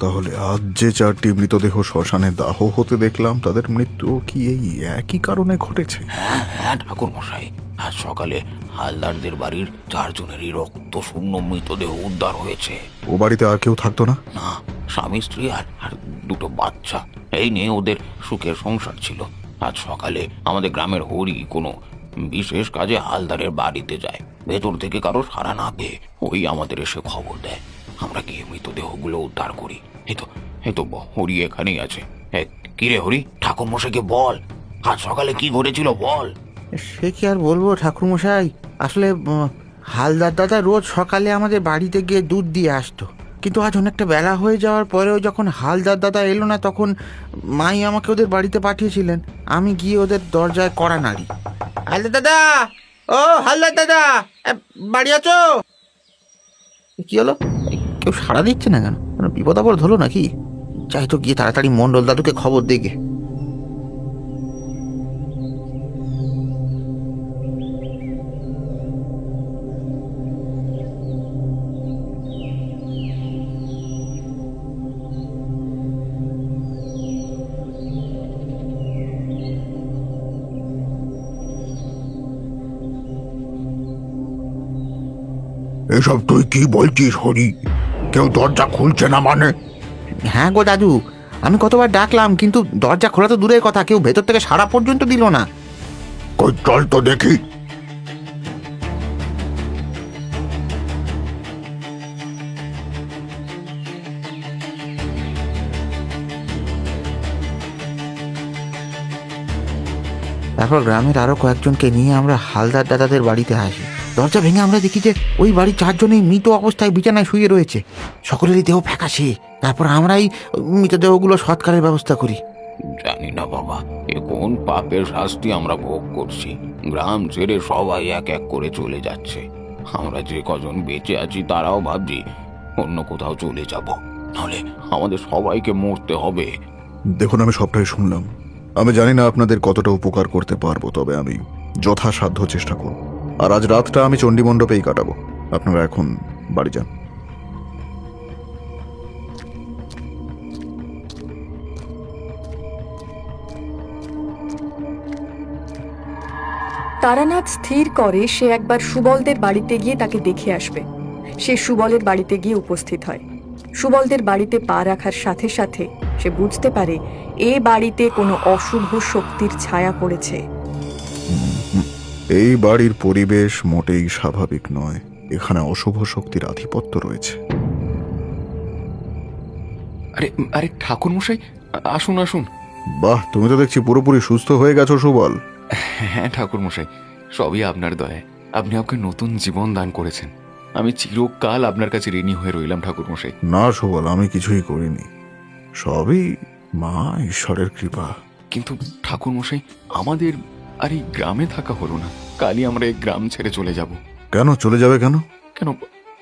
তাহলে আজ যে 4টি মৃতদেহ শ্মশানে দাহ হতে দেখলাম, তাদের মৃত্যু কি এই একই কারণে ঘটেছে? হ্যাঁ হ্যাঁ ঠাকুর মশাই, আজ সকালে হালদারদের বাড়ির 4 জনেরই রক্ত শূন্য মৃতদেহ উদ্ধার হয়েছে। ও বাড়িতে আর কেউ থাকতো না? না, স্বামী স্ত্রী আর আর 2টো বাচ্চা, এই নিয়ে ওদের সুখের সংসার ছিল। আজ সকালে আমাদের গ্রামের হরি কোনো বিশেষ কাজে হালদারের বাড়িতে যায়। ভেতর থেকে কারো সাড়া না পেয়ে ওই আমাদের এসে খবর দেয়। আমরা গিয়ে মৃতদেহগুলো উদ্ধার করি। এই তো হরি এখানেই আছে। কিরে হরি, ঠাকুর মশাইকে বল আজ সকালে কি ঘটেছিল বল। সে কি আর বলবো ঠাকুরমশাই, আসলে হালদার দাদা রোজ সকালে আমাদের বাড়িতে গিয়ে দুধ দিয়ে আসতো, কিন্তু আজ অনেকটা বেলা হয়ে যাওয়ার পরেও যখন হালদার দাদা এলো না, তখন মাই আমাকে ওদের বাড়িতে পাঠিয়েছিলেন। আমি গিয়ে ওদের দরজায় কড়া নাড়ি। হালদার দাদা, ও হালদার দাদা, বাড়ি আছো? কি হলো, কেউ সাড়া দিচ্ছে না কেন? বিপদ আপদ হলো নাকি? যাই তো গিয়ে তাড়াতাড়ি মন্ডল দাদুকে খবর দিকে। এসব তুই কি বলছিস হরি? কেউ দরজা খুলছে না মানে? হ্যাঁ গো দাদু, আমি কতবার ডাকলাম, কিন্তু দরজা খোলা তো দূরের কথা, কেউ ভেতর থেকে সাড়া পর্যন্ত দিল না। কই চল তো দেখি। তারপর গ্রামের আরো কয়েকজনকে নিয়ে আমরা হালদার দাদাদের বাড়িতে আসি। দরজা ভেঙে আমরা দেখি যে ওই বাড়ির 4 জনেই মৃত অবস্থায় বিছানায় শুয়ে রয়েছে। সকলেরই দেহ ফ্যাকাশে। তারপর আমরাই মৃতদেহগুলো সৎকারের ব্যবস্থা করি। জানি না বাবা, এ কোন পাপের শাস্তি আমরা ভোগ করছি। গ্রাম ছেড়ে সবাই এক এক করে চলে যাচ্ছে। আমরা যে কজন বেঁচে আছি তারাও ভাবছি অন্য কোথাও চলে যাব, নাহলে আমাদের সবাইকে মরতে হবে। দেখুন, আমি সবটাই শুনলাম। আমি জানি না আপনাদের কতটা উপকার করতে পারবো, তবে আমি যথাসাধ্য চেষ্টা করব। আর আজ রাতটা আমি চণ্ডীমণ্ডপেই কাটাবো। আপনারা এখন বাড়ি যান। তারানাথ স্থির করে সে একবার সুবলদের বাড়িতে গিয়ে তাকে দেখে আসবে। সে সুবলের বাড়িতে গিয়ে উপস্থিত হয়। সুবলদের বাড়িতে পা রাখার সাথে সাথে সে বুঝতে পারে এ বাড়িতে কোনো অশুভ শক্তির ছায়া পড়েছে। এই বাড়ির পরিবেশ মোটেই স্বাভাবিক নয়। এখানে অশুভ শক্তির আধিপত্য রয়েছে। আরে আরে ঠাকুর মশাই, আসুন আসুন। বাহ, তুমি তো দেখছি পুরোপুরি সুস্থ হয়ে গেছো সুবল। হ্যাঁ ঠাকুর মশাই, সবই আপনার দয়ায়। আপনি আমাকে নতুন জীবন দান করেছেন। আমি চিরকাল আপনার কাছে ঋণী হয়ে রইলাম ঠাকুর মশাই। না সুবল, আমি কিছুই করিনি, সবই মা ঈশ্বরের কৃপা। কিন্তু ঠাকুর মশাই, আমাদের আর এই গ্রামে থাকা হলো না। কালই আমরা এই গ্রাম ছেড়ে চলে যাব। কেন চলে যাবে? কেন? কেন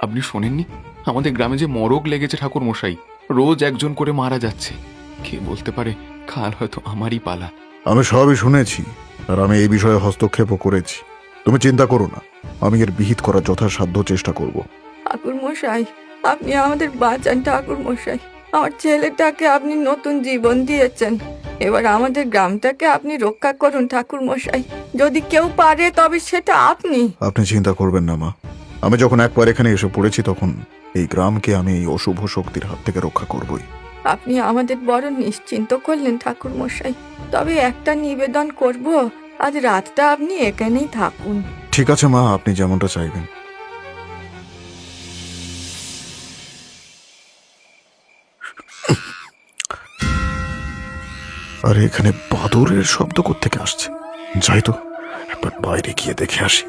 আপনি শোনেননি? আমাদের গ্রামে যে মরগ লেগেছে ঠাকুর মশাই, রোজ একজন করে মারা যাচ্ছে। কে বলতে পারে কাল হয়তো আমারই পালা। আমি সবই শুনেছি, আর আমি এই বিষয়ে হস্তক্ষেপও করেছি। তুমি চিন্তা করো না, আমি এর বিহিত করার যথাসাধ্য চেষ্টা করব। ঠাকুর মশাই, আপনি আমাদের বাঁচান ঠাকুর মশাই। আমার ছেলেটাকে আপনি নতুন জীবন দিয়েছেন, এবার আমাদের গ্রামটাকে আপনি রক্ষা করুন ঠাকুর মশাই। যদি কেউ পারে তবে সেটা আপনি। আপনি চিন্তা করবেন না মা। আমি যখন একবার এখানে এসে পড়েছি, তখন এই গ্রামকে আমি এই অশুভ শক্তির হাত থেকে রক্ষা করবই। আপনি আমাদের বড় নিশ্চিন্ত করলেন ঠাকুর মশাই। তবে একটা নিবেদন করব, আজ রাতটা আপনি এখানেই থাকুন। ঠিক আছে মা, আপনি যেমনটা চাইবেন। আর এখানে বাদুরের শব্দ কোত্থেকে আসছে? যাই তো, একবার বাইরে গিয়ে দেখে আসি।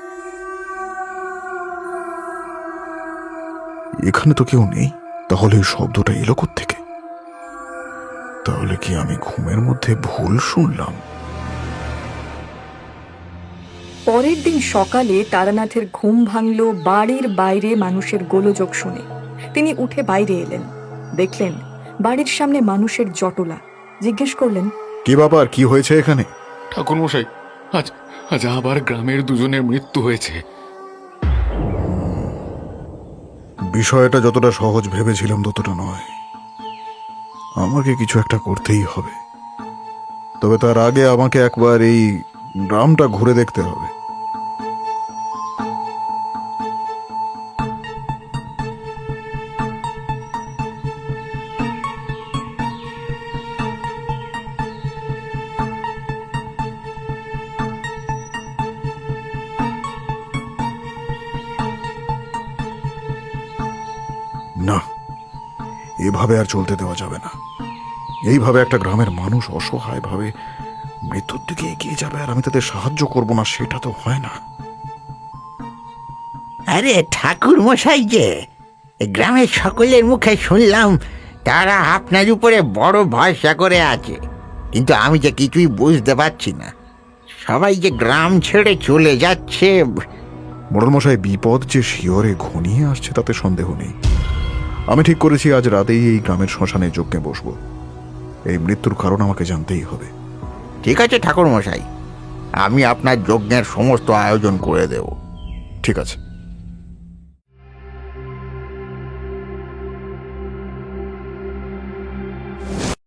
এখানে তো কেউ নেই, তাহলে এই শব্দটা এলো কোত্থেকে? তাহলে কি আমি ঘুমের মধ্যে ভুল শুনলাম? পরের দিন সকালে তারানাথের ঘুম ভাঙল বাড়ির বাইরে মানুষের গোলযোগ শুনে। তিনি উঠে বাইরে এলেন, দেখলেন বাড়ির সামনে মানুষের জটলা। জিজ্ঞেস করলেন, কি ব্যাপার, কি হয়েছে এখানে? ঠাকুর মশাই, আজ আজ আবার গ্রামের 2 জনের মৃত্যু হয়েছে। বিষয়টা যতটা সহজ ভেবেছিলাম ততটা নয়। আমাকে কিছু একটা করতেই হবে। তবে তার আগে আমাকে একবার এই গ্রামটা ঘুরে দেখতে হবে। না, এভাবে আর চলতে দেওয়া যাবে না। এইভাবে একটা গ্রামের মানুষ অসহায়ভাবে মৃত্যুর দিকে এগিয়ে যাবে আর আমি তাদের সাহায্য করব না, সেটা তো হয় না। আরে ঠাকুর মশাই, যে গ্রামের সকলের মুখে শুনলাম তারা আপনার উপরে বড় ভরসা করে আছে, কিন্তু আমি যে কিছুই বুঝতে পারছি না। সবাই যে গ্রাম ছেড়ে চলে যাচ্ছে। মোড়ল মশাই, বিপদ যে শিয়রে ঘনিয়ে আসছে তাতে সন্দেহ নেই। আমি ঠিক করেছি আজ রাতেই এই গ্রামের শ্মশানে যজ্ঞে বসবো। এই মৃত্যুর কারণ আমাকে জানতেই হবে। ঠিক আছে ঠাকুর মশাই, আমি আপনার যজ্ঞের সমস্ত আয়োজন করে দেব। ঠিক আছে।